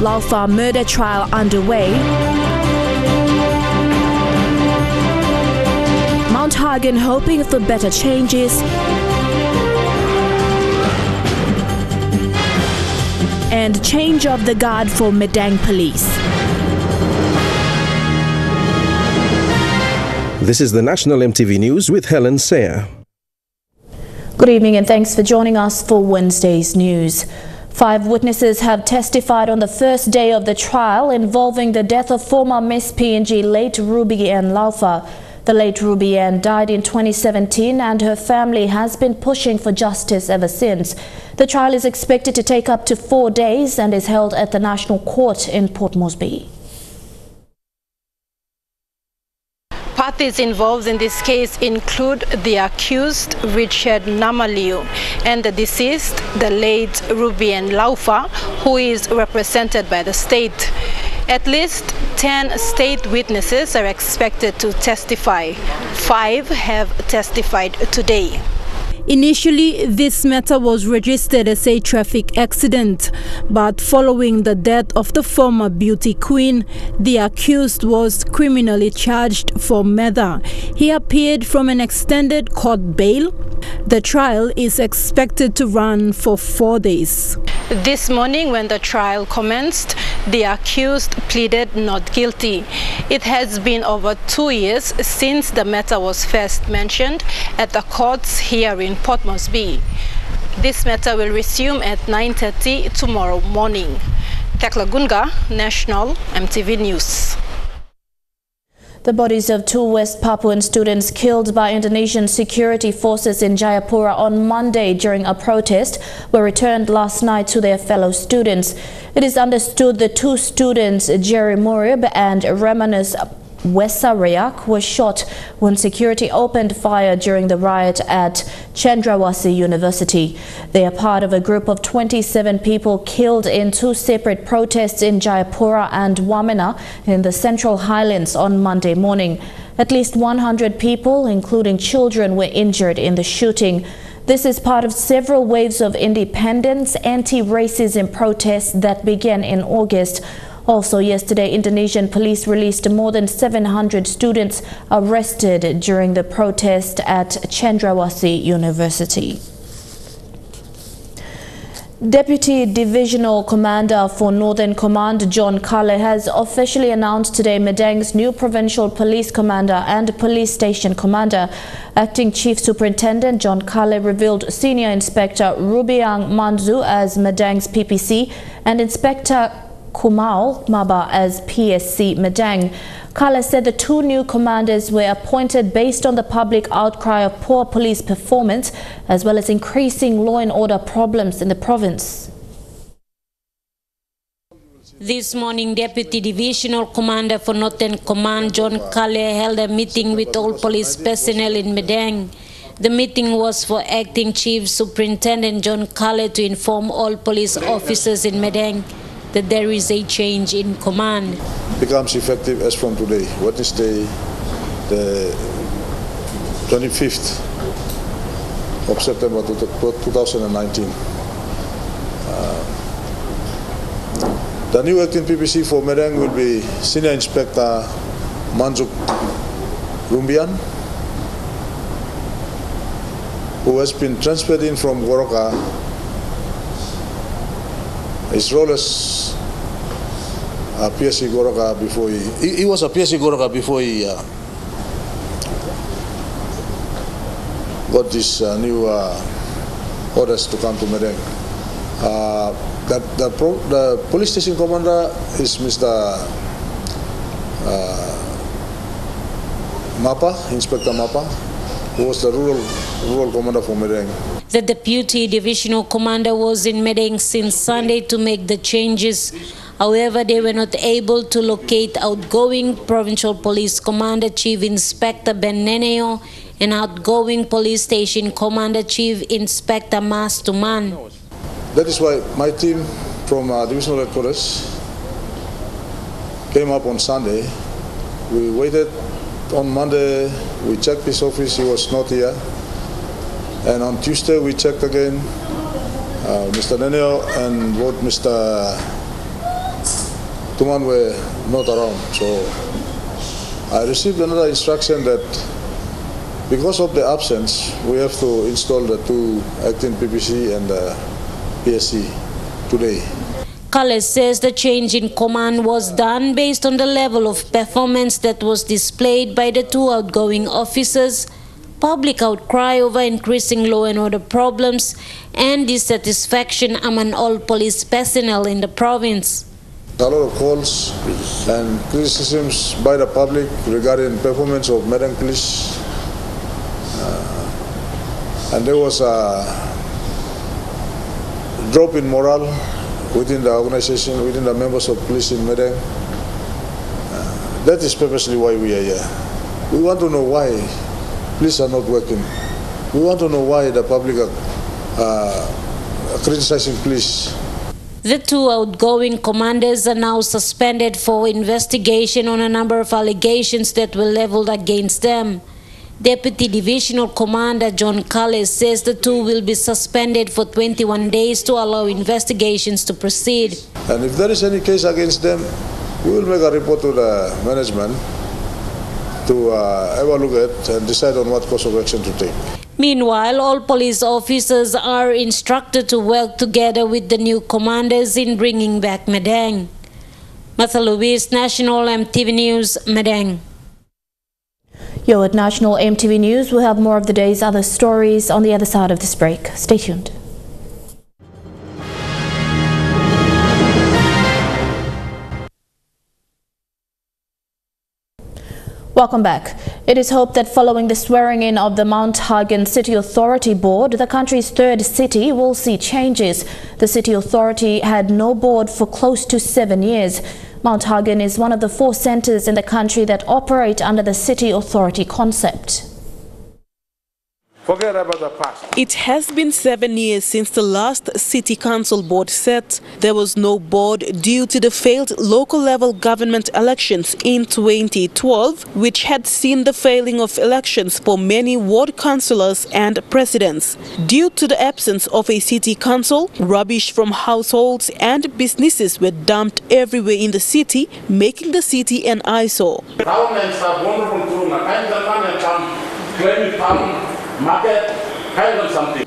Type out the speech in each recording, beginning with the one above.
Laufa murder trial underway. Mount Hagen hoping for better changes. And change of the guard for Madang police. This is the National EMTV News with Helen Sayer. Good evening and thanks for joining us for Wednesday's news. 5 witnesses have testified on the first day of the trial involving the death of former Miss PNG late Ruby Ann Laufa. The late Ruby Ann died in 2017 and her family has been pushing for justice ever since. The trial is expected to take up to 4 days and is held at the National Court in Port Moresby. Parties involved in this case include the accused Richard Namaliu and the deceased, the late Ruby Ann Laufa, who is represented by the state. At least 10 state witnesses are expected to testify. 5 have testified today. Initially, this matter was registered as a traffic accident, but following the death of the former beauty queen, the accused was criminally charged for murder. He appeared from an extended court bail. The trial is expected to run for 4 days. This morning, when the trial commenced, the accused pleaded not guilty. It has been over 2 years since the matter was first mentioned at the courts here in Port Moresby. This matter will resume at 9:30 tomorrow morning. Tekla Gunga, National EMTV News. The bodies of 2 West Papuan students killed by Indonesian security forces in Jayapura on Monday during a protest were returned last night to their fellow students. It is understood the 2 students, Jerry Murib and Remanus Wesarayak, were shot when security opened fire during the riot at Cendrawasih University. They are part of a group of 27 people killed in 2 separate protests in Jayapura and Wamena in the Central Highlands on Monday morning. At least 100 people, including children, were injured in the shooting. This is part of several waves of independence, anti-racism protests that began in August. Also yesterday, Indonesian police released more than 700 students arrested during the protest at Cendrawasih University. Deputy Divisional Commander for Northern Command John Kale has officially announced today Madang's new Provincial Police Commander and Police Station Commander. Acting Chief Superintendent John Kale revealed Senior Inspector Rubiang Manzu as Madang's PPC and Inspector Kumau Maba as PSC Madang. Kala said the 2 new commanders were appointed based on the public outcry of poor police performance as well as increasing law and order problems in the province. This morning, Deputy Divisional Commander for Northern Command John Kale held a meeting with all police personnel in Madang. The meeting was for Acting Chief Superintendent John Kale to inform all police officers in Madang that there is a change in command. Becomes effective as from today, Wednesday, the 25th of September 2019. The new acting PPC for Madang will be Senior Inspector Manjuk Rumbian, who has been transferred in from Goroka. His role as a PSC Goroka before he was a PSC Goroka before he got this new orders to come to Madang. The police station commander is Mr. Mapa, Inspector Mapa, who was the rural commander for Madang. The Deputy Divisional Commander was in Madang since Sunday to make the changes. However, they were not able to locate outgoing Provincial Police Commander Chief Inspector Ben Neneo and outgoing Police Station Commander Chief Inspector Mas Tuman. That is why my team from Divisional Headquarters came up on Sunday. We waited on Monday, we checked his office, he was not here. And on Tuesday we checked again, Mr. Neneo and both Mr. Tuman were not around. So I received another instruction that because of the absence, we have to install the 2 acting PPC and PSC today. Kale says the change in command was done based on the level of performance that was displayed by the 2 outgoing officers, public outcry over increasing law and order problems, and dissatisfaction among all police personnel in the province. A lot of calls and criticisms by the public regarding performance of Madang police. And there was a drop in morale within the organization, within the members of police in Madang. That is purposely why we are here. We want to know why police are not working. We want to know why the public are criticizing police. The 2 outgoing commanders are now suspended for investigation on a number of allegations that were leveled against them. Deputy Divisional Commander John Kale says the 2 will be suspended for 21 days to allow investigations to proceed. And if there is any case against them, we will make a report to the management to evaluate and decide on what course of action to take. Meanwhile, all police officers are instructed to work together with the new commanders in bringing back Madang. Martha Louise, National EMTV News, Madang. You're at National EMTV News. We'll have more of the day's other stories on the other side of this break. Stay tuned. Welcome back. It is hoped that following the swearing-in of the Mount Hagen City Authority Board, the country's 3rd city will see changes. The city authority had no board for close to 7 years. Mount Hagen is one of the 4 centres in the country that operate under the city authority concept. Forget about the past. It has been 7 years since the last city council board set. There was no board due to the failed local level government elections in 2012, which had seen the failing of elections for many ward councillors and presidents. Due to the absence of a city council, rubbish from households and businesses were dumped everywhere in the city, making the city an eyesore.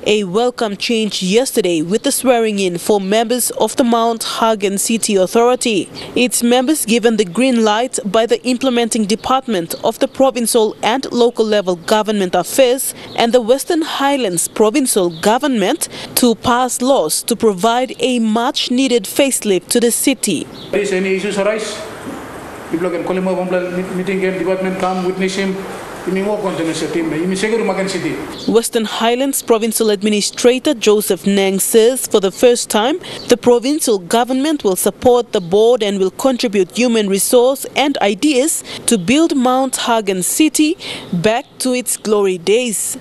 A welcome change yesterday with the swearing-in for members of the Mount Hagen City Authority. Its members given the green light by the implementing department of the provincial and local level government affairs and the Western Highlands provincial government to pass laws to provide a much-needed facelift to the city. If there is any issues arise, people can call him a meeting, department come, witness him. Western Highlands Provincial Administrator Joseph Nang says for the first time, the provincial government will support the board and will contribute human resource and ideas to build Mount Hagen City back to its glory days.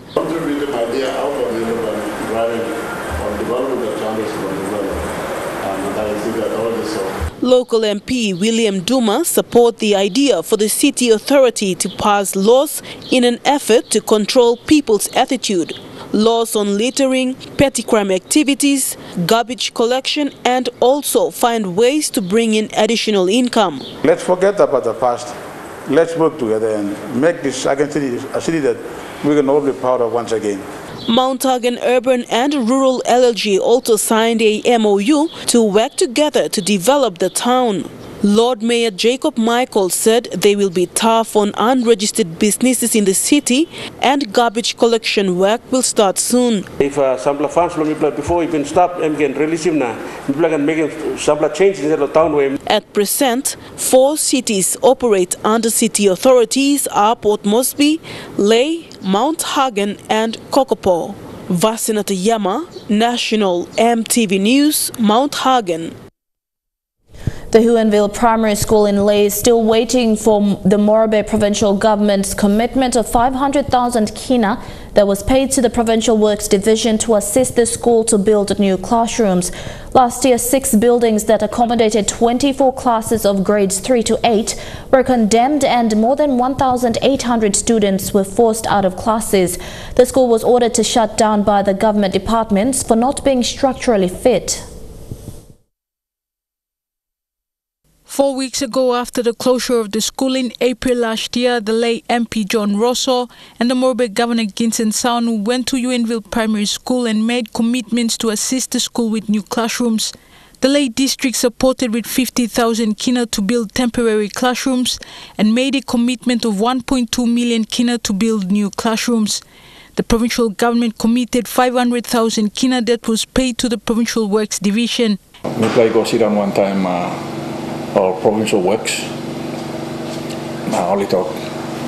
Local MP William Duma support the idea for the city authority to pass laws in an effort to control people's attitude. Laws on littering, petty crime activities, garbage collection, and also find ways to bring in additional income. Let's forget about the past. Let's work together and make this Hagen City a city that we can all be proud of once again. Mount Hagen Urban and Rural LLG also signed a MOU to work together to develop the town. Lord Mayor Jacob Michael said they will be tough on unregistered businesses in the city and garbage collection work will start soon. If some funds from people before even stop, we can release him now. People can make some changes in the town. At present, 4 cities operate under city authorities are Port Moresby, Lae, Mount Hagen and Kokopo. Vasinata Yama, National EMTV News, Mount Hagen. The Huonville Primary School in Lae is still waiting for the Morobe provincial government's commitment of 500,000 kina that was paid to the Provincial Works Division to assist the school to build new classrooms. Last year, 6 buildings that accommodated 24 classes of grades 3 to 8 were condemned and more than 1,800 students were forced out of classes. The school was ordered to shut down by the government departments for not being structurally fit. 4 weeks ago, after the closure of the school in April last year, the late MP John Rosso and the Morbeg Governor Ginsen Sanu went to Unville Primary School and made commitments to assist the school with new classrooms. The late district supported with 50,000 kina to build temporary classrooms and made a commitment of 1.2 million kina to build new classrooms. The provincial government committed 500,000 kina that was paid to the Provincial Works Division. We play go sit down one time our provincial works. Only talk.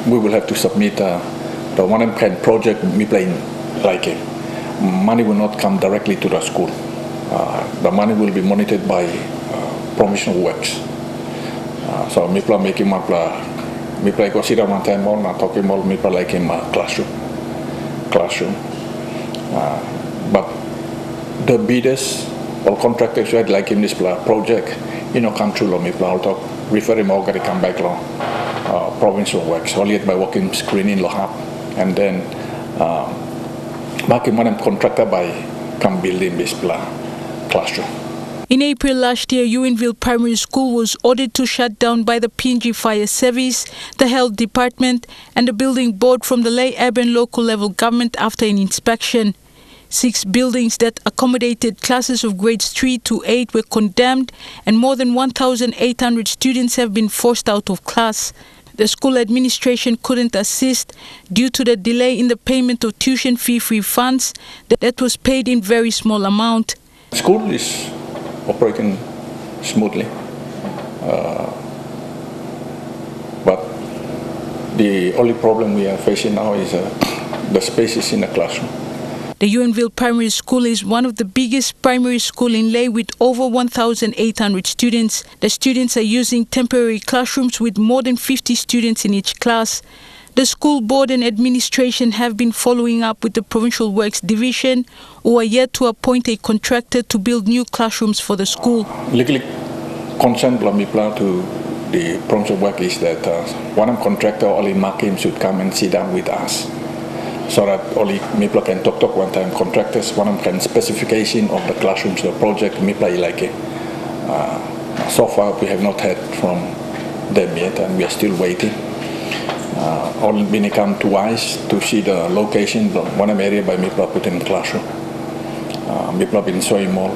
We will have to submit the one kind project. We play like it. Money will not come directly to the school. The money will be monitored by provincial works. So we play making my we play go sit down one time more. Not talking about we play like in classroom. But the bidders or contractors who had like in this project, come through me plan talk refer him all to come back long provincial works only by working screening lohap and then marking one contractor by come building this classroom. In April last year, Unville Primary School was ordered to shut down by the PNG Fire Service, the Health Department and the Building Board from the Lay Urban local level government after an inspection. 6 buildings that accommodated classes of grades 3 to 8 were condemned and more than 1,800 students have been forced out of class. The school administration couldn't assist due to the delay in the payment of tuition fee-free funds that was paid in very small amount. School is operating smoothly, but the only problem we are facing now is the spaces in the classroom. The Unville Primary School is one of the biggest primary schools in Lay with over 1,800 students. The students are using temporary classrooms with more than 50 students in each class. The school board and administration have been following up with the Provincial Works Division, who are yet to appoint a contractor to build new classrooms for the school. Legally concerned to the Provincial Work is that one contractor only Makim should come and sit down with us. So that only Mipla can talk one time contractors, one can specification of the classrooms, the project Mipla like it. So far we have not heard from them yet and we are still waiting. Only been come twice to see the location, the one area by Mipla put in the classroom. Mipla been showing more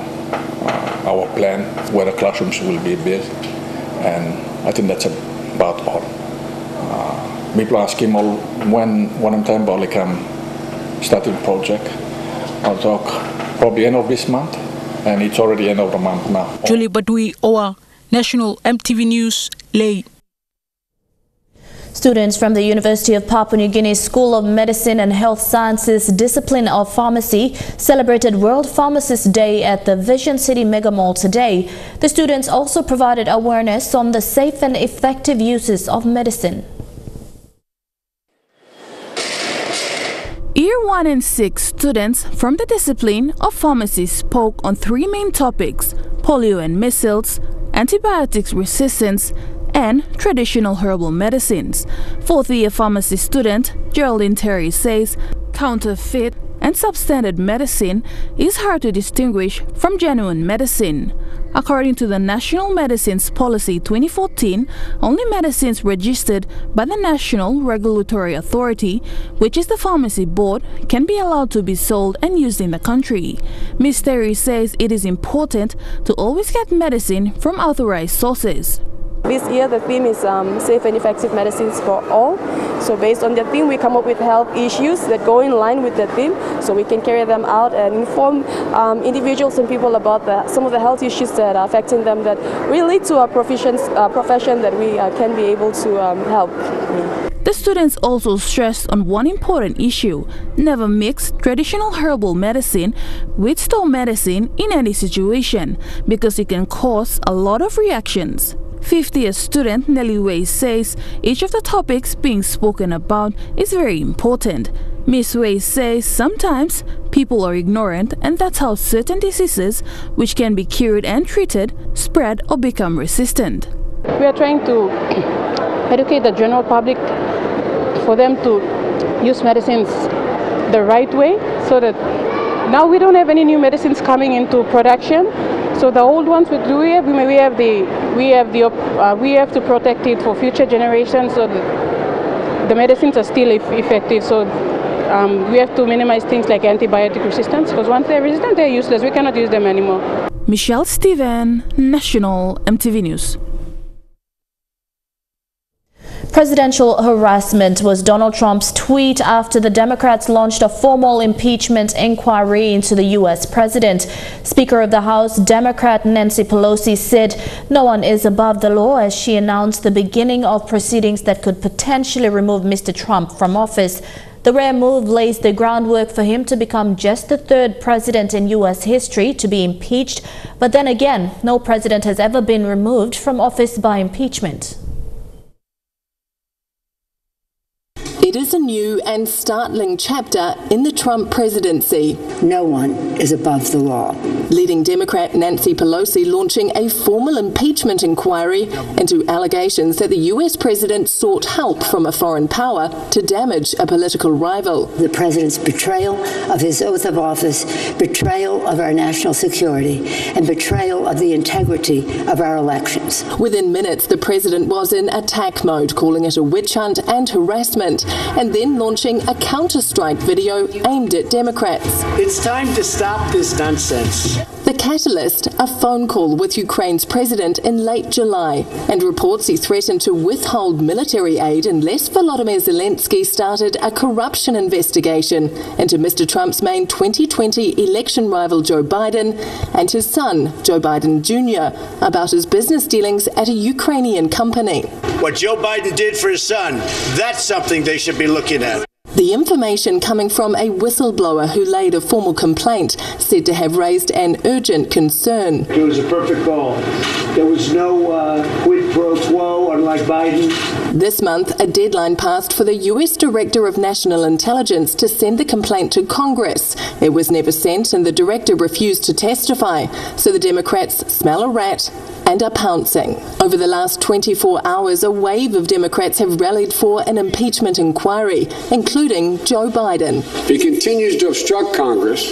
our plan where the classrooms will be built and I think that's about all. People ask him all when one time about come starting project. I'll talk probably end of this month, and it's already end of the month now. Julie Badui Owa, National EMTV News, Lay. Students from the University of Papua New Guinea School of Medicine and Health Sciences Discipline of Pharmacy celebrated World Pharmacist Day at the Vision City Mega Mall today. The students also provided awareness on the safe and effective uses of medicine. Year 1 and 6 students from the discipline of pharmacy spoke on 3 main topics: polio and measles, antibiotics resistance, and traditional herbal medicines. 4th-year pharmacy student Geraldine Terry says counterfeit and substandard medicine is hard to distinguish from genuine medicine. According to the National Medicines Policy 2014, only medicines registered by the National Regulatory Authority, which is the Pharmacy Board, can be allowed to be sold and used in the country. Ms. Terry says it is important to always get medicine from authorized sources. This year the theme is safe and effective medicines for all. So based on the theme we come up with health issues that go in line with the theme so we can carry them out and inform individuals and people about some of the health issues that are affecting them that relate to our profession that we can be able to help. The students also stressed on one important issue: never mix traditional herbal medicine with store medicine in any situation because it can cause a lot of reactions. 50th student Nelly Way says each of the topics being spoken about is very important. Ms. Way says sometimes people are ignorant and that's how certain diseases, which can be cured and treated, spread or become resistant. We are trying to educate the general public for them to use medicines the right way so that now we don't have any new medicines coming into production. So the old ones we have to protect it for future generations. So the medicines are still effective. So we have to minimize things like antibiotic resistance, because once they're resistant, they're useless. We cannot use them anymore. Michelle Steven, National EMTV News. Presidential harassment was Donald Trump's tweet after the Democrats launched a formal impeachment inquiry into the U.S. president. Speaker of the House, Democrat Nancy Pelosi, said no one is above the law as she announced the beginning of proceedings that could potentially remove Mr. Trump from office. The rare move lays the groundwork for him to become just the third president in U.S. history to be impeached. But then again, no president has ever been removed from office by impeachment. It is a new and startling chapter in the Trump presidency. No one is above the law. Leading Democrat Nancy Pelosi launching a formal impeachment inquiry into allegations that the US president sought help from a foreign power to damage a political rival. The president's betrayal of his oath of office, betrayal of our national security, and betrayal of the integrity of our elections. Within minutes, the president was in attack mode, calling it a witch hunt and harassment, and then launching a counter-strike video aimed at Democrats. It's time to stop this nonsense. The catalyst, a phone call with Ukraine's president in late July, and reports he threatened to withhold military aid unless Volodymyr Zelensky started a corruption investigation into Mr. Trump's main 2020 election rival Joe Biden and his son, Joe Biden Jr., about his business dealings at a Ukrainian company. What Joe Biden did for his son, that's something they should be looking at. The information coming from a whistleblower who laid a formal complaint said to have raised an urgent concern. It was a perfect call. There was no quid pro quo, unlike Biden. This month, a deadline passed for the US Director of National Intelligence to send the complaint to Congress. It was never sent and the director refused to testify, so the Democrats smell a rat and are pouncing. Over the last 24 hours, a wave of Democrats have rallied for an impeachment inquiry, including Joe Biden. He continues to obstruct Congress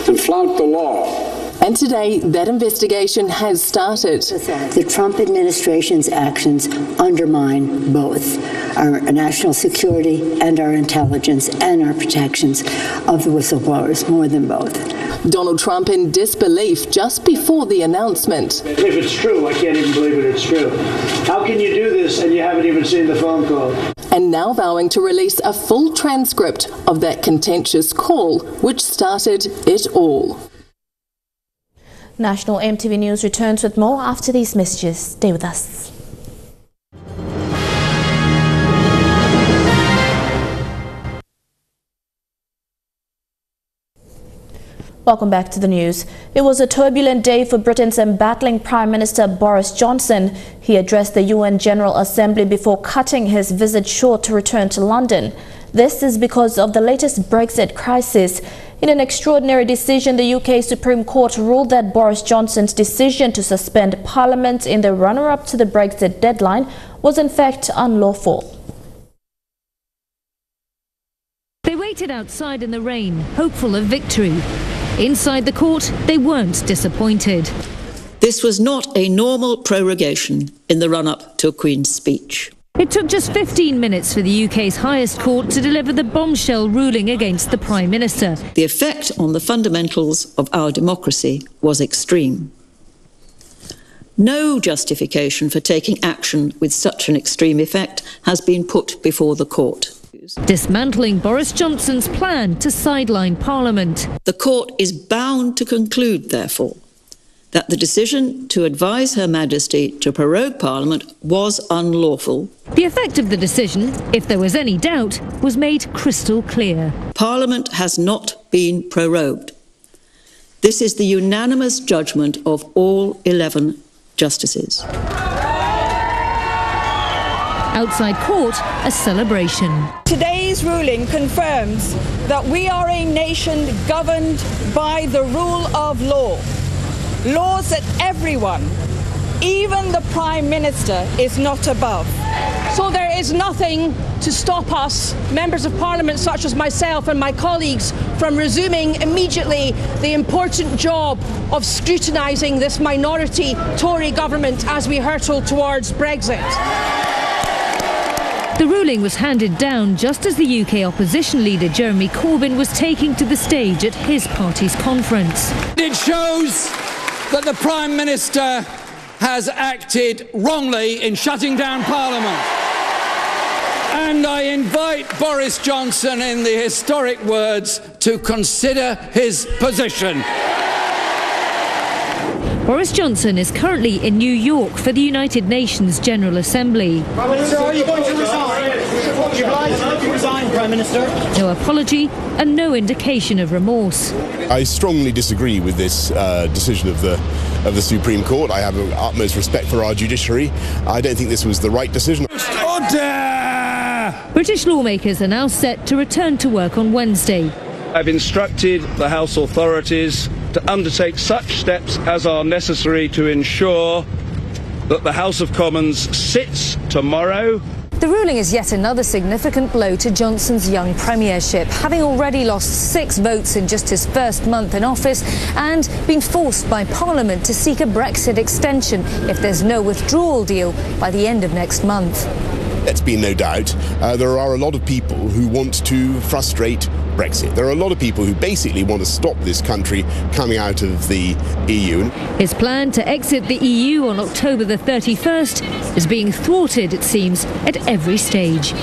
and flout the law. And today, that investigation has started. The Trump administration's actions undermine both our national security and our intelligence and our protections of the whistleblowers, more than both. Donald Trump in disbelief just before the announcement. If it's true, I can't even believe it's true. How can you do this and you haven't even seen the phone call? And now vowing to release a full transcript of that contentious call, which started it all. National EMTV News returns with more after these messages. Stay with us. Welcome back to the news. It was a turbulent day for Britain's embattling Prime Minister Boris Johnson. He addressed the UN General Assembly before cutting his visit short to return to London. This is because of the latest Brexit crisis. In an extraordinary decision, the UK Supreme Court ruled that Boris Johnson's decision to suspend Parliament in the run-up to the Brexit deadline was in fact unlawful. They waited outside in the rain, hopeful of victory. Inside the court, they weren't disappointed. This was not a normal prorogation in the run-up to a Queen's speech. It took just 15 minutes for the UK's highest court to deliver the bombshell ruling against the Prime Minister. The effect on the fundamentals of our democracy was extreme. No justification for taking action with such an extreme effect has been put before the court. Dismantling Boris Johnson's plan to sideline Parliament. The court is bound to conclude, therefore, that the decision to advise Her Majesty to prorogue Parliament was unlawful. The effect of the decision, if there was any doubt, was made crystal clear. Parliament has not been prorogued. This is the unanimous judgment of all 11 justices. Outside court, a celebration. Today's ruling confirms that we are a nation governed by the rule of law. Laws that everyone, even the Prime Minister, is not above. So there is nothing to stop us, members of Parliament such as myself and my colleagues, from resuming immediately the important job of scrutinising this minority Tory government as we hurtle towards Brexit. The ruling was handed down just as the UK opposition leader Jeremy Corbyn was taking to the stage at his party's conference. It shows that the Prime Minister has acted wrongly in shutting down Parliament. And I invite Boris Johnson, in the historic words, to consider his position. Boris Johnson is currently in New York for the United Nations General Assembly. Prime Minister, are you going to resign? Would you like to resign, Prime Minister? No apology and no indication of remorse. I strongly disagree with this decision of the Supreme Court. I have utmost respect for our judiciary. I don't think this was the right decision. British lawmakers are now set to return to work on Wednesday. I've instructed the House authorities to undertake such steps as are necessary to ensure that the House of Commons sits tomorrow. The ruling is yet another significant blow to Johnson's young premiership, having already lost 6 votes in just his first month in office and been forced by Parliament to seek a Brexit extension if there's no withdrawal deal by the end of next month. Let's be no doubt, there are a lot of people who want to frustrate Brexit. There are a lot of people who basically want to stop this country coming out of the EU. His plan to exit the EU on October the 31st is being thwarted, it seems, at every stage.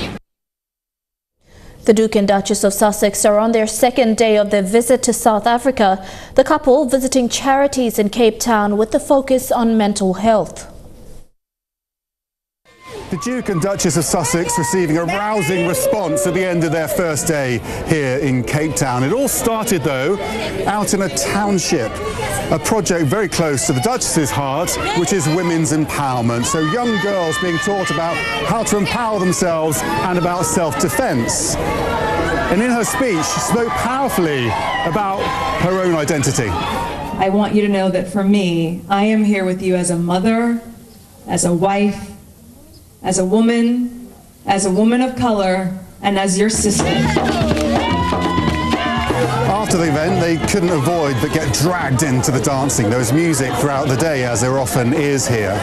The Duke and Duchess of Sussex are on their second day of their visit to South Africa, the couple visiting charities in Cape Town with the focus on mental health. The Duke and Duchess of Sussex receiving a rousing response at the end of their first day here in Cape Town. It all started, though, out in a township, a project very close to the Duchess's heart, which is women's empowerment. So young girls being taught about how to empower themselves and about self-defence. And in her speech, she spoke powerfully about her own identity. I want you to know that for me, I am here with you as a mother, as a wife, as a woman of color, and as your sister. After the event, they couldn't avoid but get dragged into the dancing. There was music throughout the day, as there often is here.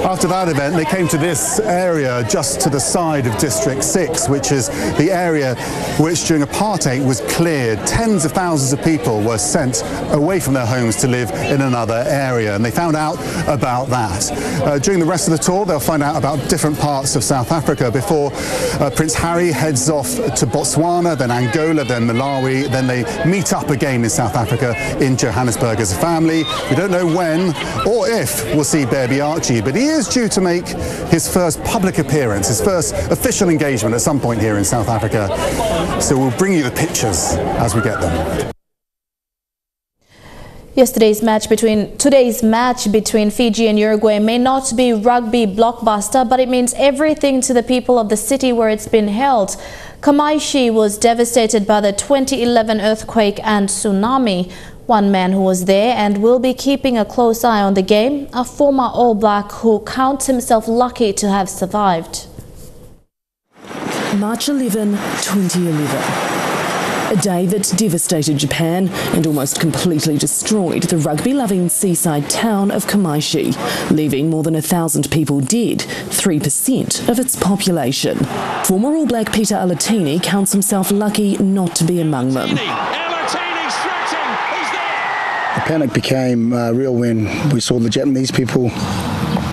After that event, they came to this area just to the side of District 6, which is the area which during apartheid was cleared. Tens of thousands of people were sent away from their homes to live in another area, and they found out about that. During the rest of the tour, they'll find out about different parts of South Africa before Prince Harry heads off to Botswana, then Angola, then Malawi, then they meet up again in South Africa in Johannesburg as a family. We don't know when or if we'll see baby Archie, but he is due to make his first public appearance, his first official engagement at some point here in South Africa. So we'll bring you the pictures as we get them. Today's match between Fiji and Uruguay may not be rugby blockbuster, but it means everything to the people of the city where it's been held. Kamaishi was devastated by the 2011 earthquake and tsunami. One man who was there and will be keeping a close eye on the game, a former All Black who counts himself lucky to have survived. March 11, 2011. A day that devastated Japan and almost completely destroyed the rugby-loving seaside town of Kamaishi, leaving more than 1,000 people dead, 3% of its population. Former All Black Peter Alatini counts himself lucky not to be among them. The panic became real when we saw the Japanese people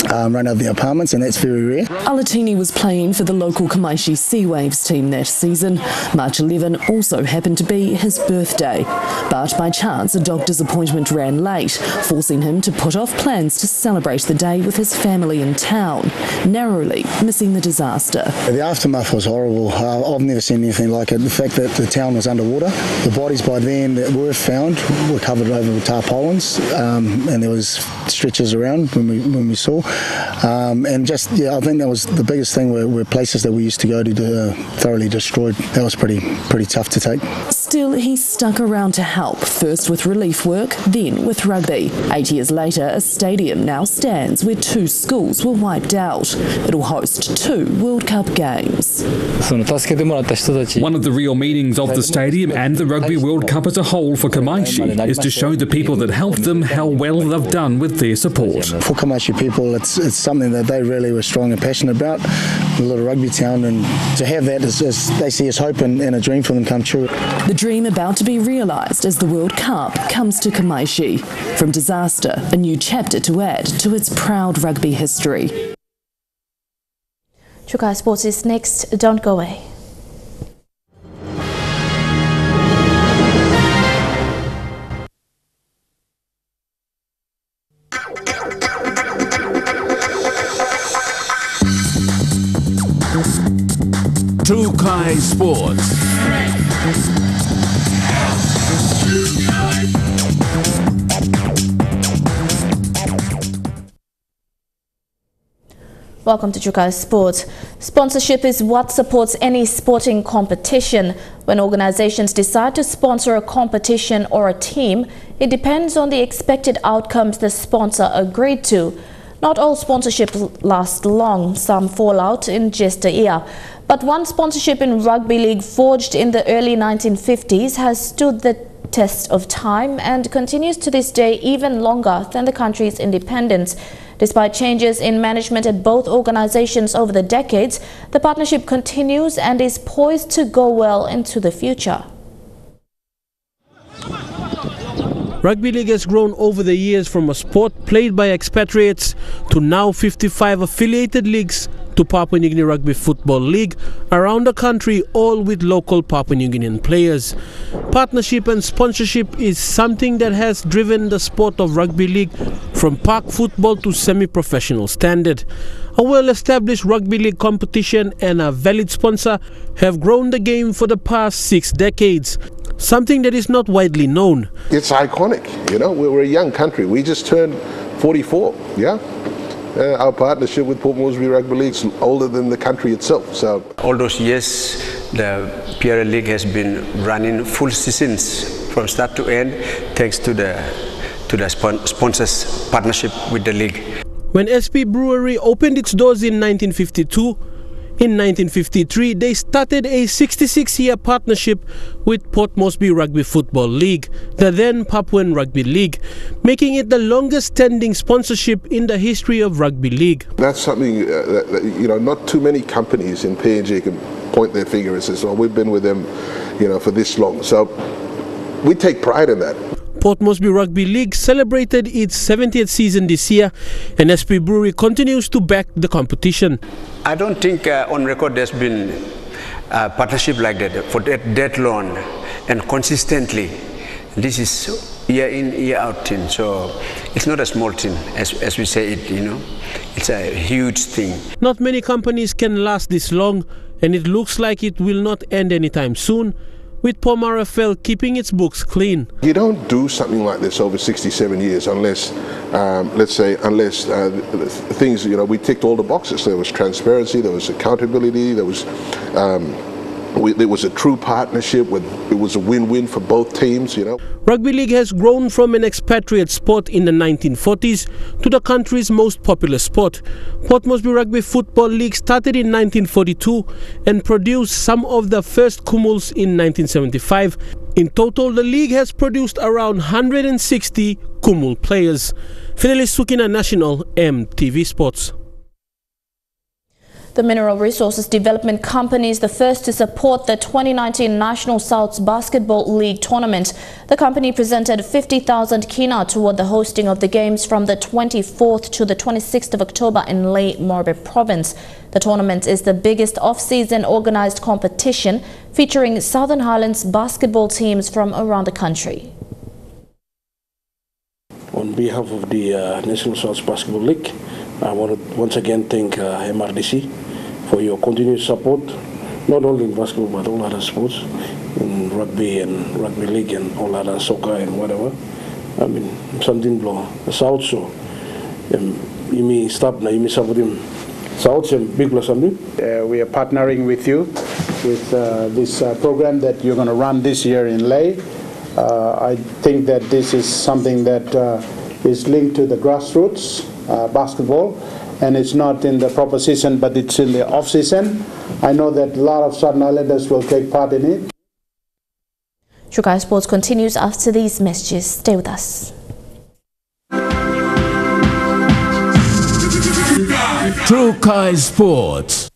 run out of the apartments, and that's very rare. Alatini was playing for the local Kamaishi Sea Waves team that season. March 11 also happened to be his birthday. But by chance, a doctor's appointment ran late, forcing him to put off plans to celebrate the day with his family in town, narrowly missing the disaster. The aftermath was horrible. I've never seen anything like it. The fact that the town was underwater, the bodies by then that were found were covered over with tarpaulins, and there was stretchers around when we saw. And just, I think that was the biggest thing were places that we used to go to thoroughly destroyed. That was pretty tough to take. Still, he stuck around to help, first with relief work, then with rugby. 8 years later, a stadium now stands where 2 schools were wiped out. It'll host 2 World Cup games. One of the real meanings of the stadium and the Rugby World Cup as a whole for Kamaishi is to show the people that helped them how well they've done with their support. For Kamaishi people, it's something that they really were strong and passionate about, a little rugby town, and to have that is they see as hope and a dream for them come true. The dream about to be realised as the World Cup comes to Kamaishi. From disaster, a new chapter to add to its proud rugby history. Chukai Sports is next. Don't go away. Chukai Sports. Welcome to Chukai Sports. Sponsorship is what supports any sporting competition. When organizations decide to sponsor a competition or a team, it depends on the expected outcomes the sponsor agreed to. Not all sponsorships last long, some fall out in just a year. But one sponsorship in rugby league forged in the early 1950s has stood the test of time and continues to this day even longer than the country's independence. Despite changes in management at both organizations over the decades, the partnership continues and is poised to go well into the future. Rugby league has grown over the years from a sport played by expatriates to now 55 affiliated leagues to Papua New Guinea Rugby Football League around the country, all with local Papua New Guinean players. Partnership and sponsorship is something that has driven the sport of rugby league from park football to semi-professional standard. A well-established rugby league competition and a valid sponsor have grown the game for the past 6 decades. Something that is not widely known. It's iconic, you know, we're a young country. We just turned 44, yeah? Our partnership with Port Moresby Rugby League is older than the country itself. So all those years, the PRL League has been running full seasons from start to end, thanks to the sponsors' partnership with the league. When SP Brewery opened its doors in 1952, in 1953, they started a 66-year partnership with Port Moresby Rugby Football League, the then Papuan Rugby League, making it the longest-standing sponsorship in the history of rugby league. that's something that, you know, not too many companies in PNG can point their finger and say, "Well, we've been with them, you know, for this long." So we take pride in that. Port Moresby Rugby League celebrated its 70th season this year, and SP Brewery continues to back the competition. I don't think on record there's been a partnership like that for that long and consistently. This is year in, year out thing, so it's not a small thing as we say it, you know. It's a huge thing. Not many companies can last this long, and it looks like it will not end anytime soon, with POMRFL keeping its books clean. You don't do something like this over 67 years unless, let's say, things, you know, we ticked all the boxes. There was transparency, there was accountability, there was a true partnership, it was a win-win for both teams, you know. Rugby league has grown from an expatriate sport in the 1940s to the country's most popular sport. Port Moresby Rugby Football League started in 1942 and produced some of the first Kumuls in 1975. In total, the league has produced around 160 Kumul players. Fidelis Sukina National, EMTV Sports. The Mineral Resources Development Company is the first to support the 2019 National Souths Basketball League tournament. The company presented 50,000 kina toward the hosting of the games from the 24th to the 26th of October in Lae Morbe Province. The tournament is the biggest off-season organized competition featuring Southern Highlands basketball teams from around the country. On behalf of the National Souths Basketball League, I want to once again thank MRDC for your continued support, not only in basketball but all other sports, in rugby and rugby league and all other soccer and whatever. I mean, something blow South so you may stop now, you may support him. South and big blow something. We are partnering with you with this program that you're going to run this year in Leh. I think that this is something that is linked to the grassroots basketball, and it's not in the proper season, but it's in the off-season. I know that a lot of Southern Islanders will take part in it. Chukai Sports continues after these messages. Stay with us. Chukai Sports.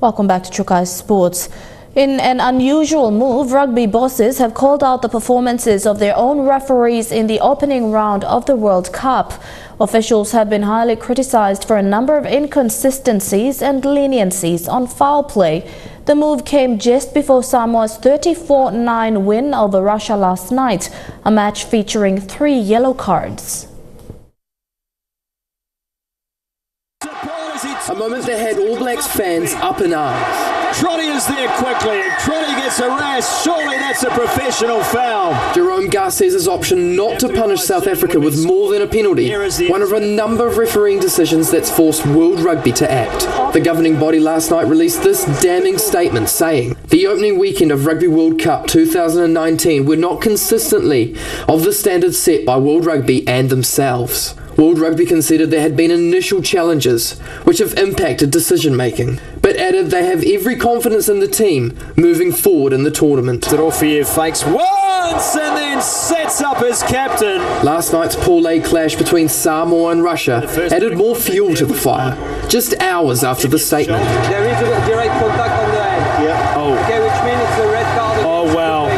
Welcome back to Chukai Sports. In an unusual move, rugby bosses have called out the performances of their own referees in the opening round of the World Cup. Officials have been highly criticised for a number of inconsistencies and leniencies on foul play. The move came just before Samoa's 34-9 win over Russia last night, a match featuring 3 yellow cards. A moment that had All Blacks fans up in arms. Trotty is there quickly, and Trotty gets harassed. Surely that's a professional foul. Jerome Garcesa's option not to punish South Africa with more than a penalty, one of a number of refereeing decisions that's forced World Rugby to act. The governing body last night released this damning statement saying, the opening weekend of Rugby World Cup 2019 were not consistently of the standards set by World Rugby and themselves. World Rugby considered there had been initial challenges which have impacted decision-making, but added they have every confidence in the team moving forward in the tournament. Dorofiev fakes once and then sets up his captain. Last night's Pool A clash between Samoa and Russia added more fuel to the fire, just hours after the statement. There is a direct contact on the end. Yeah. Oh. Okay, which means it's a red card. Oh, wow.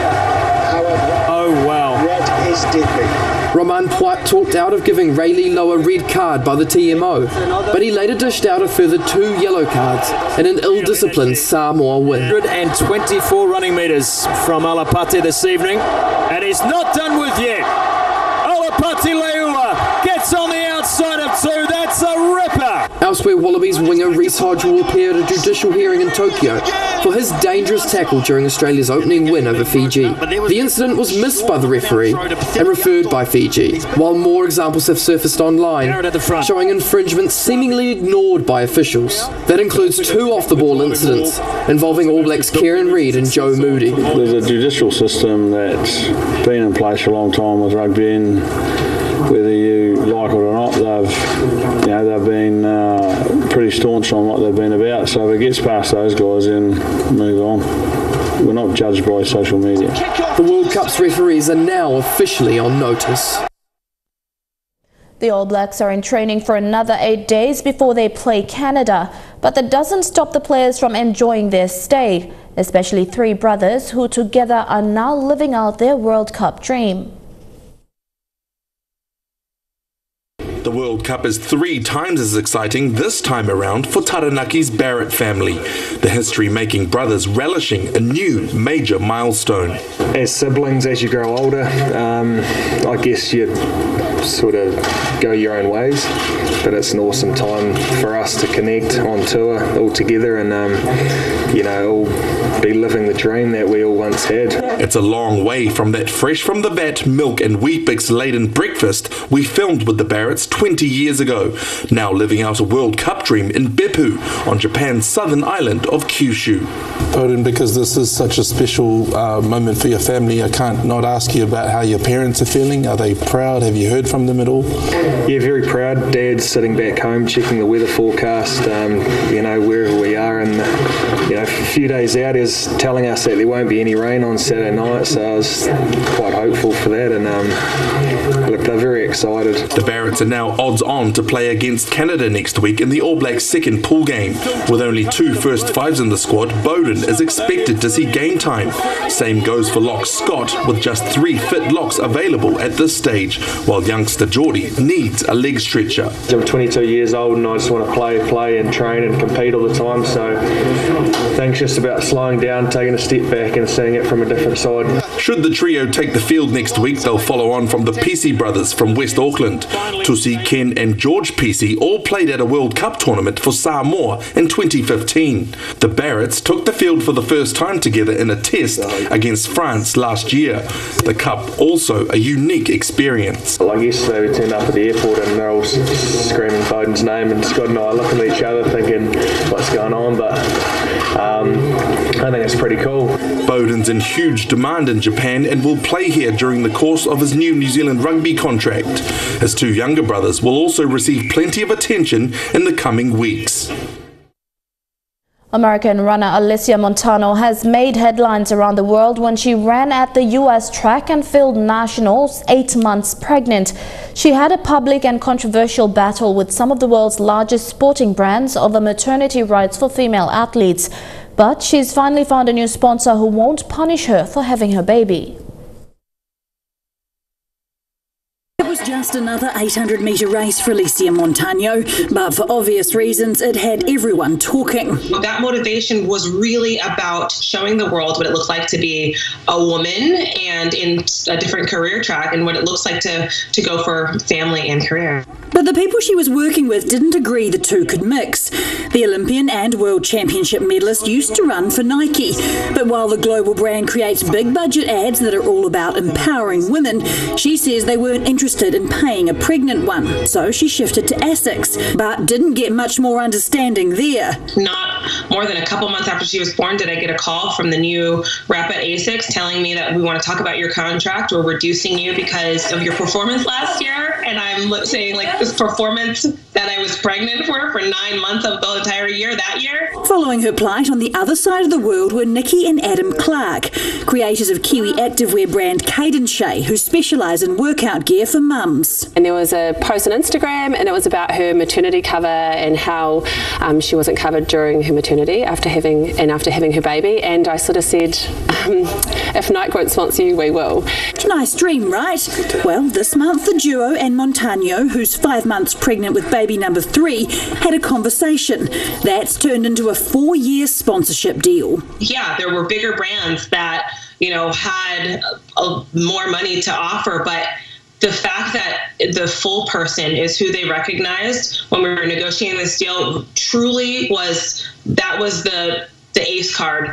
Oh, wow. Red is deadly. Roman Poit talked out of giving Rayleigh Lowe a red card by the TMO, but he later dished out a further 2 yellow cards in an ill-disciplined Samoa win. 124 running metres from Alapati this evening, and he's not done with yet. Alapati Leua gets on the outside of 2, that's a ripper! Elsewhere, Wallabies winger Reece Hodge will appear at a judicial hearing in Tokyo for his dangerous tackle during Australia's opening win over Fiji. The incident was missed by the referee and referred by Fiji, while more examples have surfaced online showing infringements seemingly ignored by officials. That includes 2 off-the-ball incidents involving All Blacks Kieran Reid and Joe Moody. There's a judicial system that's been in place for a long time with rugby, and whether you like it or not, they've been pretty staunch on what they've been about. So if it gets past those guys, then move on. We're not judged by social media. The World Cup's referees are now officially on notice. The All Blacks are in training for another 8 days before they play Canada, but that doesn't stop the players from enjoying their stay, especially 3 brothers who together are now living out their World Cup dream. The World Cup is 3 times as exciting this time around for Taranaki's Barrett family, the history-making brothers relishing a new major milestone. As siblings, as you grow older, I guess you sort of go your own ways, but it's an awesome time for us to connect on tour all together and, all be living the dream that we all once had. It's a long way from that fresh from the vat milk and Weet-Bix laden breakfast we filmed with the Barretts 20 years ago, now living out a World Cup dream in Beppu on Japan's southern island of Kyushu. Odin, because this is such a special moment for your family, I can't not ask you about how your parents are feeling. Are they proud? Have you heard from them at all? Yeah, very proud. Dad's sitting back home checking the weather forecast, wherever we are, and a few days out is telling us that there won't be any rain on Saturday night, so I was quite hopeful for that, and look, they're very excited. The Barretts are now odds-on to play against Canada next week in the All Blacks' second pool game. With only 2 first fives in the squad, Bowden is expected to see game time. Same goes for lock Scott, with just 3 fit locks available at this stage, while youngster Geordie needs a leg stretcher. I'm 22 years old and I just want to play and train and compete all the time, so things just about slowing down, taking a step back and seeing it from a different side. Should the trio take the field next week, they'll follow on from the Pesey brothers from West Auckland. Tusi, Ken and George Pesey all played at a World Cup tournament for Samoa in 2015. The Barretts took the field for the first time together in a test against France last year. The Cup also a unique experience. Like yesterday we turned up at the airport and they're all screaming Bowden's name, and Scott and I are looking at each other thinking what's going on, but I think it's pretty cool. Bowden's in huge demand in Japan and will play here during the course of his new New Zealand rugby contract. His two younger brothers will also receive plenty of attention in the coming weeks. American runner Alysia Montao has made headlines around the world when she ran at the U.S. track and field nationals 8 months pregnant. She had a public and controversial battle with some of the world's largest sporting brands over maternity rights for female athletes. But she's finally found a new sponsor who won't punish her for having her baby. It was just another 800-metre race for Alysia Montao, but for obvious reasons it had everyone talking. That motivation was really about showing the world what it looks like to be a woman and in a different career track, and what it looks like to go for family and career. But the people she was working with didn't agree the two could mix. The Olympian and World Championship medalist used to run for Nike, but while the global brand creates big budget ads that are all about empowering women, she says they weren't interested in paying a pregnant one, so she shifted to ASICS, but didn't get much more understanding there. Not more than a couple months after she was born did I get a call from the new rep at ASICS telling me that we want to talk about your contract, we're reducing you because of your performance last year. And I'm saying, like, this performance that I was pregnant for 9 months of the entire year that year. Following her plight on the other side of the world were Nikki and Adam Clark, creators of Kiwi activewear brand Hagen, who specialise in workout gear for mums. And there was a post on Instagram and it was about her maternity cover and how she wasn't covered during her maternity after having her baby, and I sort of said, if Nike won't sponsor you, we will. Nice dream, right? Well, this month the duo and Montao, who's 5 months pregnant with baby number 3, had a conversation. That's turned into a 4-year sponsorship deal. Yeah, there were bigger brands that, you know, had more money to offer, but the fact that the full person is who they recognized when we were negotiating this deal truly was the ace card.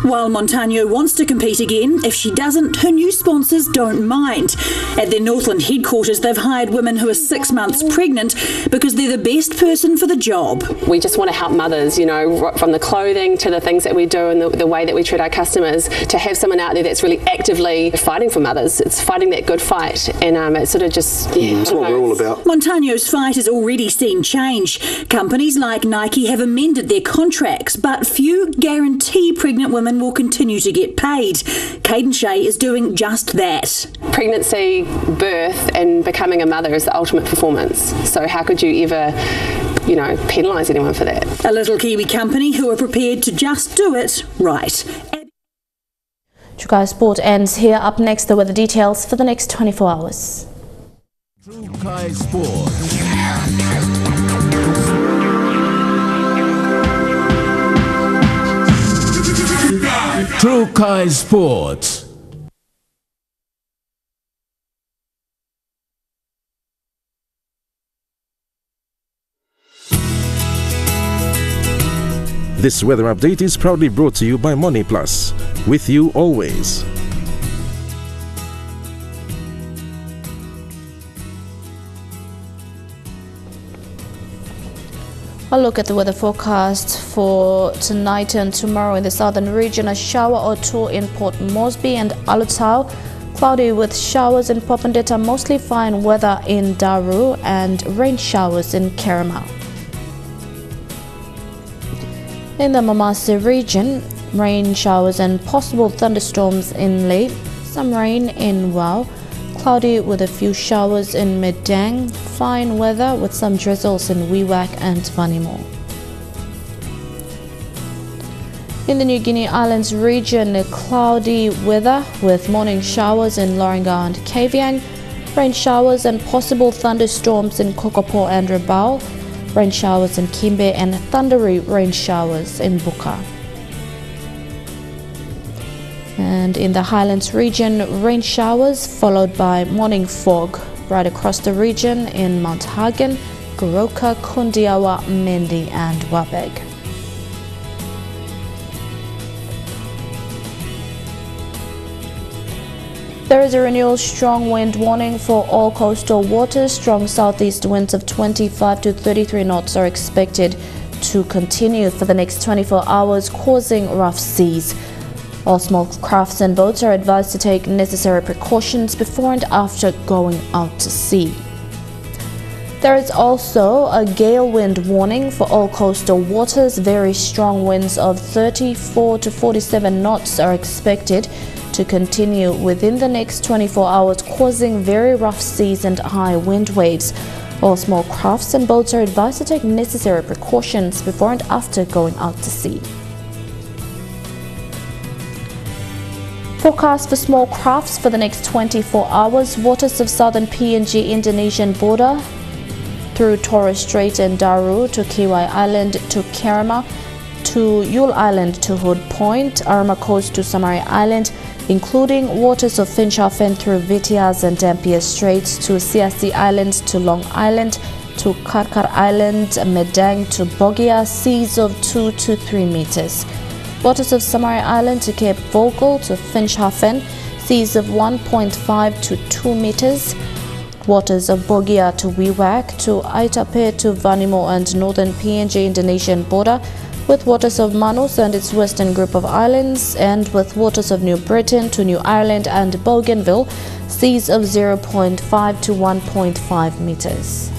While Montao wants to compete again, if she doesn't, her new sponsors don't mind. At their Northland headquarters, they've hired women who are 6 months pregnant because they're the best person for the job. We just want to help mothers, you know, from the clothing to the things that we do and the way that we treat our customers, to have someone out there that's really actively fighting for mothers. It's fighting that good fight, and it's sort of just, That's what we're all about. Montaño's fight has already seen change. Companies like Nike have amended their contracts, but few guarantee pregnant women will continue to get paid. Caden Shea is doing just that. Pregnancy, birth and becoming a mother is the ultimate performance. So how could you ever, you know, penalise anyone for that? A little Kiwi company who are prepared to just do it right. Chukai Sport ends here. Up next, there were the details for the next 24 hours. Chukai Sport. Chukai Sports. This weather update is proudly brought to you by Money Plus. With you always. A look at the weather forecast for tonight and tomorrow in the southern region. A shower or two in Port Moresby and Alutau. Cloudy with showers in Popondetta, mostly fine weather in Daru, and rain showers in Caramel. In the Mamase region, rain showers and possible thunderstorms in Ley. Some rain in Wau. Cloudy with a few showers in Madang, fine weather with some drizzles in Wewak and Vanimo. In the New Guinea Islands region, cloudy weather with morning showers in Loringa and Kavieng, rain showers and possible thunderstorms in Kokopo and Rabaul, rain showers in Kimbe and thundery rain showers in Buka. And in the Highlands region, rain showers followed by morning fog right across the region in Mount Hagen, Goroka, Kundiawa, Mendi and Wabeg. There is a renewal strong wind warning for all coastal waters. Strong southeast winds of 25 to 33 knots are expected to continue for the next 24 hours, causing rough seas. All small crafts and boats are advised to take necessary precautions before and after going out to sea. There is also a gale wind warning for all coastal waters. Very strong winds of 34 to 47 knots are expected to continue within the next 24 hours, causing very rough seas and high wind waves. All small crafts and boats are advised to take necessary precautions before and after going out to sea. Forecast for small crafts for the next 24 hours. Waters of southern PNG Indonesian border through Torres Strait and Daru to Kiwai Island to Kerama to Yule Island to Hood Point, Arma Coast to Samari Island, including waters of Finschhafen through Vitiaz and Dampier Straits to Siasi Island to Long Island to Karkar Island, Madang to Bogia, seas of 2 to 3 meters. Waters of Samari Island to Cape Vogel to Finschhafen, seas of 1.5 to 2 meters. Waters of Bogia to Wewak to Aitape to Vanimo and northern PNG Indonesian border, with waters of Manus and its western group of islands, and with waters of New Britain to New Ireland and Bougainville, seas of 0.5 to 1.5 meters.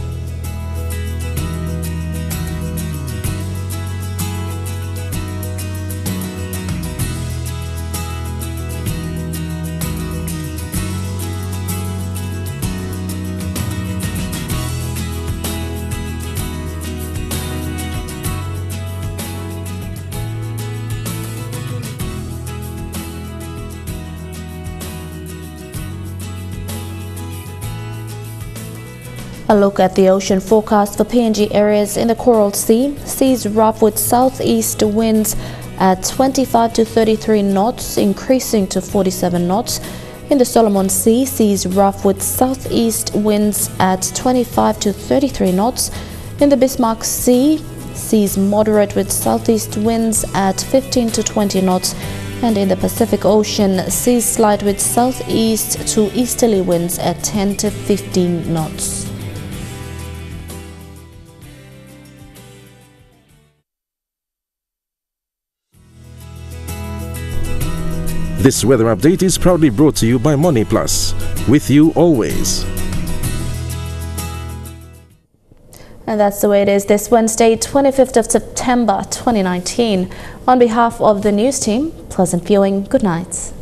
A look at the ocean forecast for PNG areas in the Coral Sea. Seas rough with southeast winds at 25 to 33 knots, increasing to 47 knots. In the Solomon Sea, seas rough with southeast winds at 25 to 33 knots. In the Bismarck Sea, seas moderate with southeast winds at 15 to 20 knots. And in the Pacific Ocean, seas slight with southeast to easterly winds at 10 to 15 knots. This weather update is proudly brought to you by Money Plus, with you always. And that's the way it is this Wednesday, 25th of September 2019. On behalf of the news team, pleasant viewing. Good night.